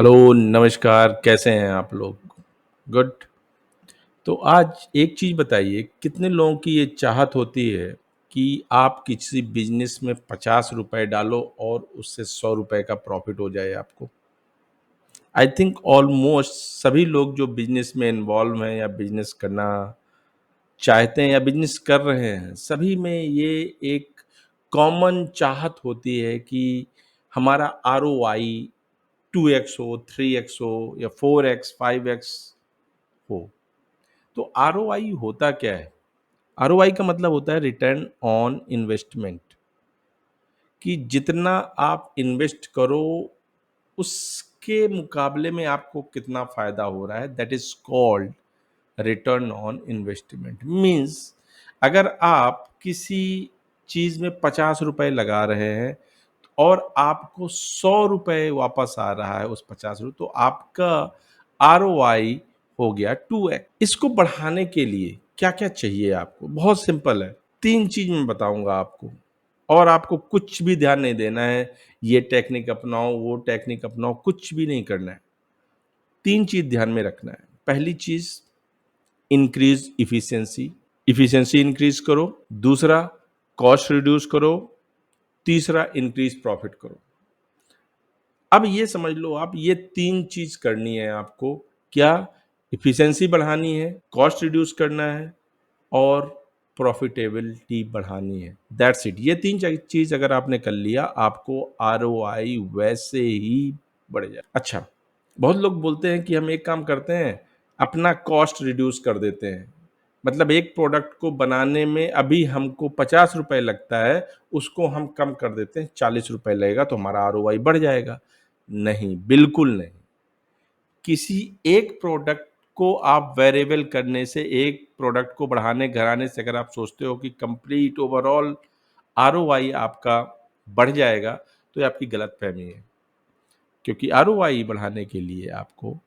Hello, नमस्कार, कैसे हैं आप लोग? गुड। तो आज एक चीज़ बताइए, कितने लोगों की ये चाहत होती है कि आप किसी बिज़नेस में ₹50 डालो और उससे ₹100 का प्रॉफ़िट हो जाए आपको? आई थिंक ऑलमोस्ट सभी लोग जो बिज़नेस में इन्वॉल्व हैं या बिज़नेस करना चाहते हैं या बिज़नेस कर रहे हैं, सभी में ये एक कॉमन चाहत होती है कि हमारा आरओआई 2x हो, 3x हो या 4x, 5x हो। तो आरओआई होता क्या है? आरओआई का मतलब होता है रिटर्न ऑन इन्वेस्टमेंट, कि जितना आप इन्वेस्ट करो, उसके मुकाबले में आपको कितना फ़ायदा हो रहा है, that is called return on investment. Means अगर आप किसी चीज़ में ₹50 लगा रहे हैं और आपको ₹100 वापस आ रहा है उस 50 तो आपका आरओआई हो गया 2x। इसको बढ़ाने के लिए क्या-क्या चाहिए आपको? बहुत सिंपल है। 3 चीज़ मैं बताऊँगा आपको और आपको कुछ भी ध्यान नहीं देना है, ये टेक्निक अपनाओ, वो टेक्निक अपनाओ, कुछ भी नहीं करना है। 3 चीज़ ध्यान में रखना है। पहली चीज़, इंक्रीज़ एफिशिएंसी, एफिशिएंसी इंक्रीज़ करो। दूसरा, कॉस्ट रिड्यूस करो। तीसरा, इंक्रीज़ प्रॉफिट करो। अब ये समझ लो आप, ये 3 चीज़ करनी है आपको। क्या? एफिशिएंसी बढ़ानी है, कॉस्ट रिड्यूस करना है और प्रॉफिटेबिलिटी बढ़ानी है। That's it. ये 3 चीज़ अगर आपने कर लिया, आपको आरओआई वैसे ही बढ़ जाए। अच्छा, बहुत लोग बोलते हैं कि हम एक काम करते हैं, अपना कॉस्ट रिड्यूस कर देते हैं। मतलब एक प्रोडक्ट को बनाने में अभी हमको ₹50 लगता है, उसको हम कम कर देते हैं, ₹40 लगेगा तो हमारा आरओआई बढ़ जाएगा। नहीं, बिल्कुल नहीं। किसी एक प्रोडक्ट को आप वेरिएबल करने से, एक प्रोडक्ट को बढ़ाने घटाने से अगर आप सोचते हो कि कंप्लीट ओवरऑल आरओआई आपका बढ़ जाएगा, तो ये आपकी गलतफ़हमी है। क्योंकि आरओआई बढ़ाने के लिए आपको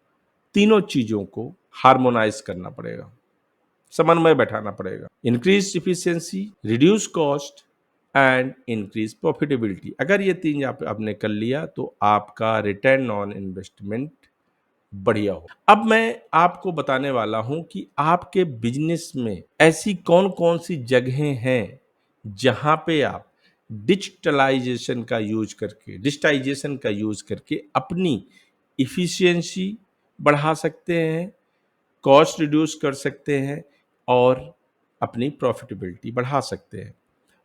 तीनों चीज़ों को हार्मोनाइज़ करना पड़ेगा, समन्वय बैठाना पड़ेगा। Increase efficiency, reduce cost and increase profitability. अगर ये 3 आप आपने कर लिया, तो आपका रिटर्न ऑन इन्वेस्टमेंट बढ़िया हो। अब मैं आपको बताने वाला हूँ कि आपके बिज़नेस में ऐसी कौन-कौन सी जगहें हैं, जहाँ पे आप डिजिटाइज़ेशन का यूज़ करके अपनी एफिशिएंसी बढ़ा सकते हैं, कॉस्ट रिड्यूस कर सकते हैं और अपनी प्रॉफिटेबिलिटी बढ़ा सकते हैं।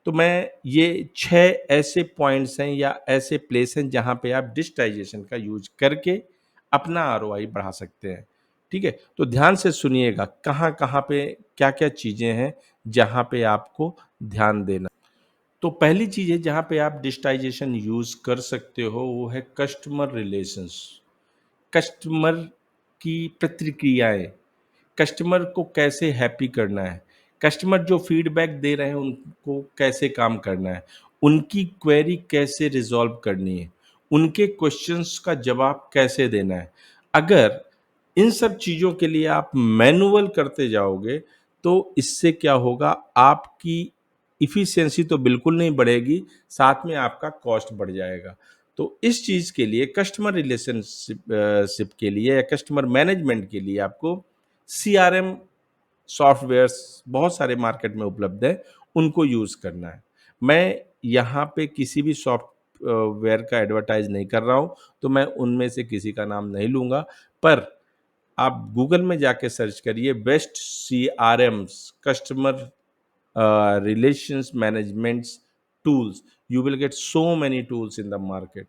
तो मैं ये 6 ऐसे पॉइंट्स हैं या ऐसे प्लेस हैं जहाँ पे आप डिजिटाइज़ेशन का यूज़ करके अपना आरओआई बढ़ा सकते हैं। ठीक है? तो ध्यान से सुनिएगा, कहाँ-कहाँ पे क्या-क्या चीज़ें हैं जहाँ पे आपको ध्यान देना। तो पहली चीज़ है जहाँ पे आप डिजिटाइज़ेशन यूज़ कर सकते हो, वो है कस्टमर रिलेशंस। कस्टमर की प्रतिक्रियाएँ, कस्टमर को कैसे हैप्पी करना है, कस्टमर जो फीडबैक दे रहे हैं उनको कैसे काम करना है, उनकी क्वेरी कैसे रिज़ॉल्व करनी है, उनके क्वेश्चंस का जवाब कैसे देना है। अगर इन सब चीज़ों के लिए आप मैनुअल करते जाओगे, तो इससे क्या होगा, आपकी एफिशिएंसी तो बिल्कुल नहीं बढ़ेगी, साथ में आपका कॉस्ट बढ़ जाएगा। तो इस चीज़ के लिए कस्टमर शिप के लिए या कस्टमर मैनेजमेंट के लिए आपको सीआरएम सॉफ्टवेयर्स बहुत सारे मार्केट में उपलब्ध हैं, उनको यूज़ करना है। मैं यहाँ पे किसी भी सॉफ्टवेयर का एडवर्टाइज़ नहीं कर रहा हूँ, तो मैं उनमें से किसी का नाम नहीं लूँगा, पर आप गूगल में जाके सर्च करिए best CRMs, customer relations management's tools. You will get so many tools in the market.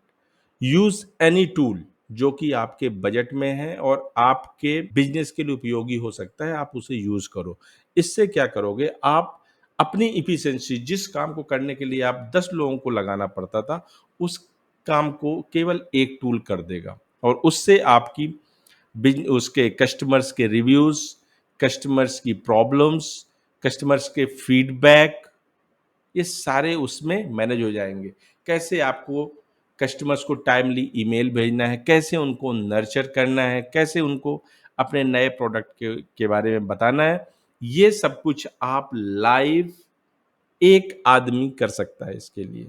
Use any tool जो कि आपके बजट में है और आपके बिजनेस के लिए उपयोगी हो सकता है, आप उसे यूज करो। इससे क्या करोगे, आप अपनी इफिशिएंसी, जिस काम को करने के लिए आप 10 लोगों को लगाना पड़ता था, उस काम को केवल एक टूल कर देगा और उससे आपकी उसके कस्टमर्स के रिव्यूज, कस्टमर्स की प्रॉब्लम्स, कस्टमर्स के फीडबैक, ये सारे उसमें मैनेज हो जाएँगे। कैसे आपको कस्टमर्स को टाइमली ईमेल भेजना है, कैसे उनको नर्चर करना है, कैसे उनको अपने नए प्रोडक्ट के बारे में बताना है, ये सब कुछ आप लाइव एक आदमी कर सकता है इसके लिए।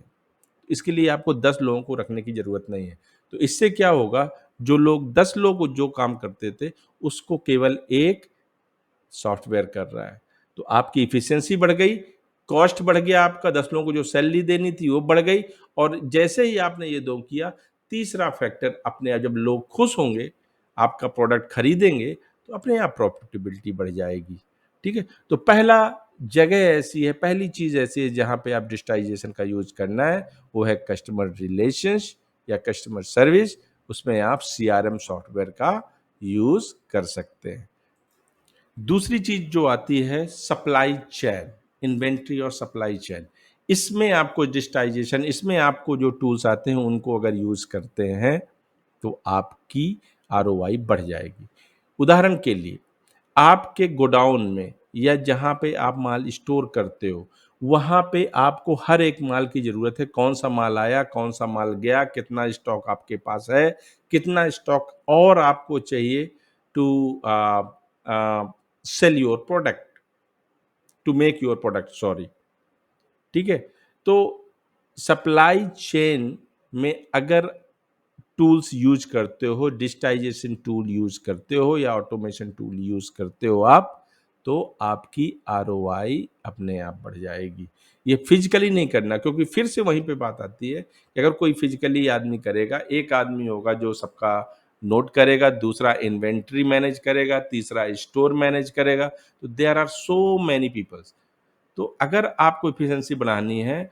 इसके लिए आपको 10 लोगों को रखने की ज़रूरत नहीं है। तो इससे क्या होगा, जो लोग 10 लोग जो काम करते थे, उसको केवल एक सॉफ्टवेयर कर रहा है। तो आपकी एफिशिएंसी बढ़ गई, कॉस्ट बढ़ गया आपका, 10 लोगों को जो सैलरी देनी थी वो बढ़ गई। और जैसे ही आपने ये 2 किया, तीसरा फैक्टर अपने आप, जब लोग खुश होंगे, आपका प्रोडक्ट खरीदेंगे, तो अपने आप प्रॉफिटेबिलिटी बढ़ जाएगी। ठीक है? तो पहला जगह ऐसी है, पहली चीज़ ऐसी है जहाँ पे आप डिजिटाइज़ेशन का यूज़ करना है, वो है कस्टमर रिलेशंस या कस्टमर सर्विस। उसमें आप सीआरएम सॉफ्टवेयर का यूज़ कर सकते हैं। दूसरी चीज जो आती है सप्लाई चेन, इन्वेंट्री और सप्लाई चेन। इसमें आपको डिजिटाइजेशन, इसमें आपको जो टूल्स आते हैं उनको अगर यूज करते हैं तो आपकी आरओआई बढ़ जाएगी। उदाहरण के लिए, आपके गोडाउन में या जहाँ पे आप माल स्टोर करते हो, वहाँ पे आपको हर एक माल की ज़रूरत है। कौन सा माल आया, कौन सा माल गया, कितना स्टॉक आपके पास है, कितना स्टॉक और आपको चाहिए to sell your product, to make your product, sorry. ठीक है? तो सप्लाई चेन में अगर टूल्स यूज करते हो, डिजिटाइजेशन टूल यूज करते हो या ऑटोमेशन टूल यूज करते हो आप, तो आपकी आरओआई अपने आप बढ़ जाएगी। ये फिजिकली नहीं करना, क्योंकि फिर से वहीं पे बात आती है कि अगर कोई फिजिकली आदमी करेगा, एक आदमी होगा जो सबका नोट करेगा, दूसरा इन्वेंट्री मैनेज करेगा, तीसरा स्टोर मैनेज करेगा, तो there are so many peoples. तो अगर आपको एफिशिएंसी बढ़ानी है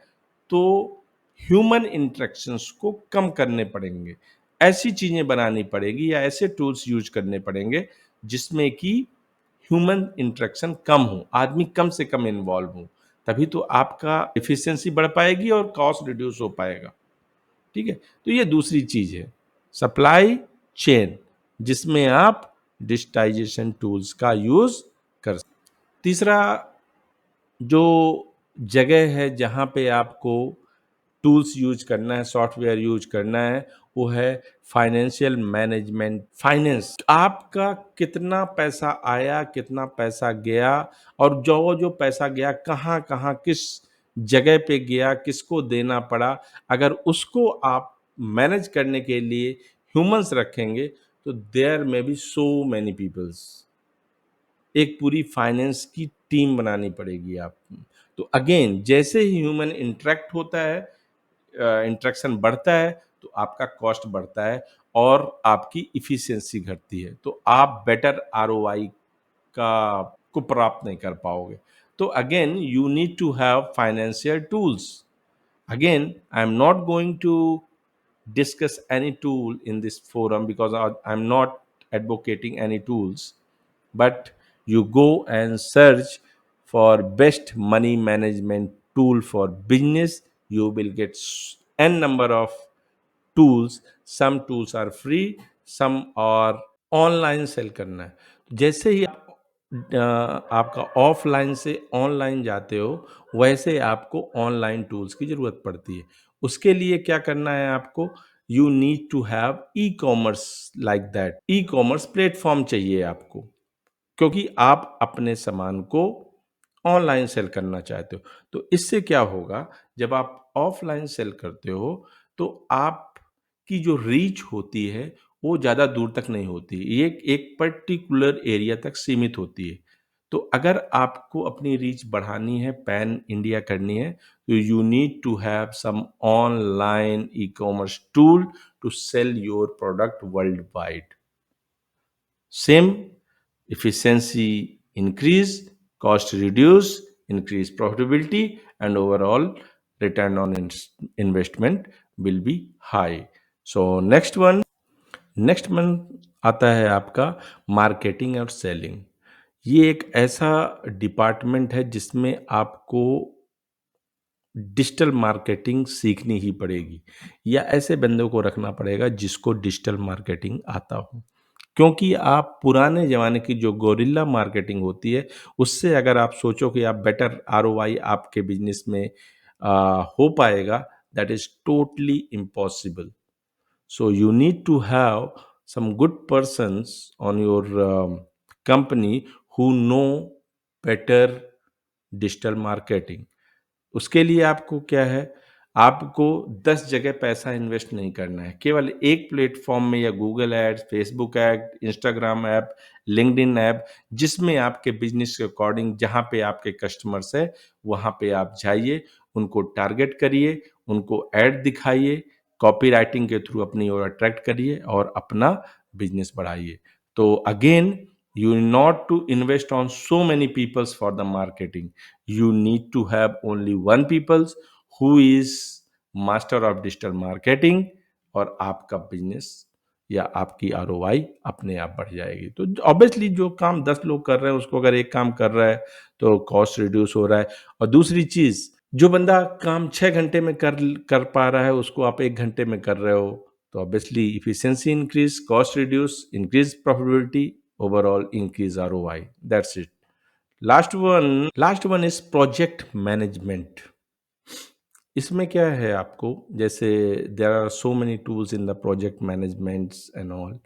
तो ह्यूमन इंटरेक्शंस को कम करने पड़ेंगे, ऐसी चीजें बनानी पड़ेगी या ऐसे टूल्स यूज करने पड़ेंगे जिसमें कि ह्यूमन इंटरेक्शन कम हो, आदमी कम से कम इन्वॉल्व हो। तभी तो आपका एफिशिएंसी बढ़ पाएगी और कॉस्ट रिड्यूस हो पाएगा। ठीक है? तो ये दूसरी चीज है, सप्लाई चेन, जिसमें आप डिजिटाइजेशन टूल्स का यूज कर। तीसरा जो जगह है जहाँ पे आपको टूल्स यूज करना है, सॉफ्टवेयर यूज करना है, वो है फाइनेंशियल मैनेजमेंट। फाइनेंस, आपका कितना पैसा आया, कितना पैसा गया, और जो जो पैसा गया कहाँ कहाँ, किस जगह पे गया, किसको देना पड़ा। अगर उसको आप मैनेज करने के लिए ह्यूमंस रखेंगे, तो देयर में बी सो मैनी पीपल्स, एक पूरी फाइनेंस की टीम बनानी पड़ेगी आपको। तो अगेन, जैसे ही ह्यूमन इंटरेक्ट होता है, इंटरेक्शन बढ़ता है, तो आपका कॉस्ट बढ़ता है और आपकी इफिशियंसी घटती है, तो आप बेटर आरओआई का को प्राप्त नहीं कर पाओगे। तो again you need to have financial tools. Again, I'm not going to discuss any tool in this forum because I'm not advocating any tools, but you go and search for best money management tool for business. You will get n number of tools. Some tools are free, some are online sale करना है। जैसे ही आप आपका offline से online जाते हो, वैसे आपको ऑनलाइन टूल्स की ज़रूरत पड़ती है। उसके लिए क्या करना है आपको? You need to have e-commerce, like that. E-commerce platform चाहिए आपको, क्योंकि आप अपने सामान को ऑनलाइन सेल करना चाहते हो। तो इससे क्या होगा, जब आप ऑफलाइन सेल करते हो, तो आपकी जो रीच होती है, वो ज़्यादा दूर तक नहीं होती। ये एक पर्टिकुलर एरिया तक सीमित होती है। तो अगर आपको अपनी रीच बढ़ानी है, पैन इंडिया करनी है, तो you need to have some online e-commerce tool to sell your product world wide. Same, efficiency increase, cost reduce, increase profitability, and overall return on investment will be high. So next one आता है आपका marketing और selling. ये एक ऐसा department है जिसमें आपको डिजिटल मार्केटिंग सीखनी ही पड़ेगी, या ऐसे बंदों को रखना पड़ेगा जिसको डिजिटल मार्केटिंग आता हो। क्योंकि आप पुराने ज़माने की जो गोरिल्ला मार्केटिंग होती है, उससे अगर आप सोचो कि आप बेटर आरओआई आपके बिज़नेस में हो पाएगा, that is totally impossible. So you need to have some good persons on your company who know better digital marketing. उसके लिए आपको क्या है, आपको 10 जगह पैसा इन्वेस्ट नहीं करना है। केवल एक प्लेटफ़ॉर्म में या Google ads, Facebook ad, Instagram app, LinkedIn app जिसमें आपके बिज़नेस के अकॉर्डिंग जहाँ पे आपके कस्टमर्स हैं, वहाँ पे आप जाइए, उनको टारगेट करिए, उनको ऐड दिखाइए, कॉपीराइटिंग के थ्रू अपनी ओर अट्रैक्ट करिए और अपना बिज़नेस बढ़ाइए। तो again you not to invest on so many peoples for the marketing. You need to have only one peoples who is master of digital marketing और आपका बिजनेस या आपकी आरओआई अपने आप बढ़ जाएगी। तो ऑब्वियसली जो काम 10 लोग कर रहे हैं उसको अगर एक काम कर रहा है तो कॉस्ट रिड्यूस हो रहा है। और दूसरी चीज, जो बंदा काम 6 घंटे में कर पा रहा है उसको आप 1 घंटे में कर रहे हो, तो obviously efficiency increase, cost reduce, increase profitability, overall increase ROI. That's it. Last one is project management. इसमें क्या है, आपको जैसे there are so many tools in the project managements and all.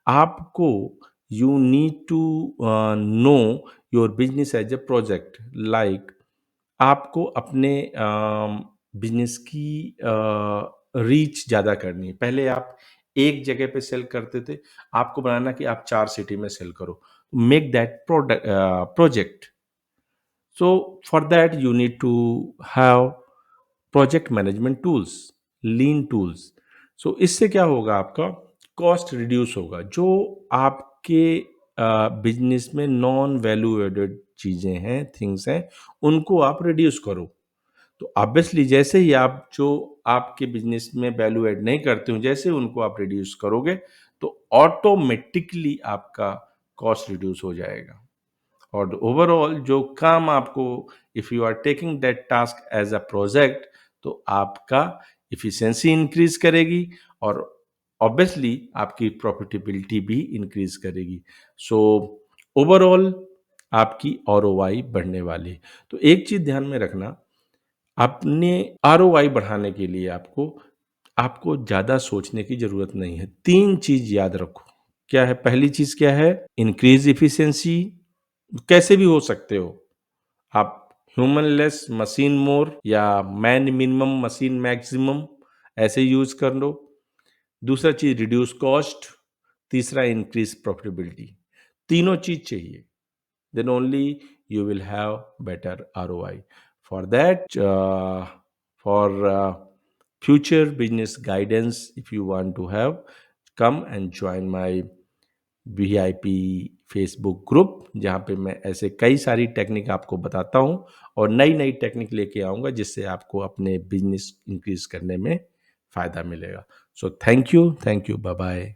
आपको you need to know your business as a project. Like आपको अपने business की reach ज़्यादा करनी है। पहले आप एक जगह पे सेल करते थे, आपको बनाना कि आप 4 सिटी में सेल करो। Make that project. So for that you need to have project management tools, lean tools. So इससे क्या होगा, आपका कॉस्ट रिड्यूस होगा। जो आपके बिजनेस में नॉन वैल्यू एडेड चीज़ें हैं, थिंग्स हैं, उनको आप रिड्यूस करो। तो ऑब्वियसली जैसे ही आप जो आपके बिजनेस में वैल्यू ऐड नहीं करते हो, जैसे उनको आप रिड्यूस करोगे तो ऑटोमेटिकली आपका कॉस्ट रिड्यूस हो जाएगा। और ओवरऑल जो काम आपको, if you are taking that task as a project, तो आपका इफिशिएंसी इंक्रीज करेगी और ऑब्वियसली आपकी प्रॉफिटेबिलिटी भी इंक्रीज करेगी। सो ओवरऑल आपकी आरओआई बढ़ने वाली है। तो एक चीज ध्यान में रखना, अपने आरओआई बढ़ाने के लिए आपको आपको ज़्यादा सोचने की ज़रूरत नहीं है। 3 चीज़ याद रखो। क्या है? पहली चीज़ क्या है? Increase efficiency. कैसे भी हो सकते हो। आप ह्यूमन लेस मशीन मोर या मैन मिनिमम मशीन मैक्सिमम ऐसे यूज़ कर लो। दूसरा चीज़ रिड्यूस कॉस्ट, तीसरा इंक्रीज़ प्रॉफिटेबिलिटी। तीनों चीज़ चाहिए। Then only you will have better ROI. For that, for future business guidance, if you want to have, come and join my VIP Facebook group, जहाँ पे मैं ऐसे कई सारी टेक्निक आपको बताता हूँ और नई नई टेक्निक लेके आऊँगा जिससे आपको अपने बिजनेस इंक्रीज करने में फ़ायदा मिलेगा। So thank you, bye bye.